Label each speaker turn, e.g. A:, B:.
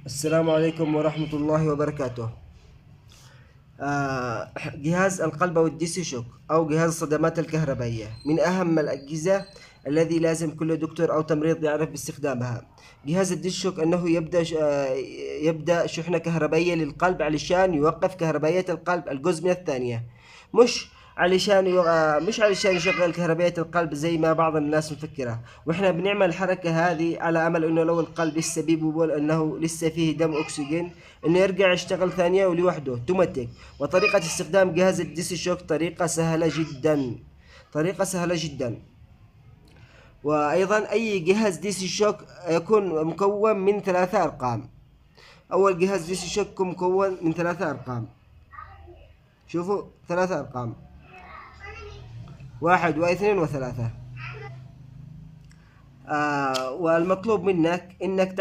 A: السلام عليكم ورحمة الله وبركاته. جهاز القلب أو الدي سي شوك أو جهاز الصدمات الكهربائية من أهم الأجهزة الذي لازم كل دكتور أو تمريض يعرف باستخدامها. جهاز الدي سي شوك أنه يبدأ شحنة كهربائية للقلب علشان يوقف كهربائية القلب الجزء من الثانية، مش مش علشان يشغل كهربائية القلب زي ما بعض الناس مفكرة. واحنا بنعمل الحركة هذه على امل انه لو القلب لسه بيبول انه لسه فيه دم اكسجين انه يرجع يشتغل ثانية ولوحده اوتوماتيك. وطريقة استخدام جهاز الديسي شوك طريقة سهلة جدا، طريقة سهلة جدا. وايضا اي جهاز ديسي شوك يكون مكون من 3 ارقام. اول جهاز ديسي شوك يكون مكون من 3 ارقام، شوفوا 3 ارقام، 1 و2 و3. والمطلوب منك انك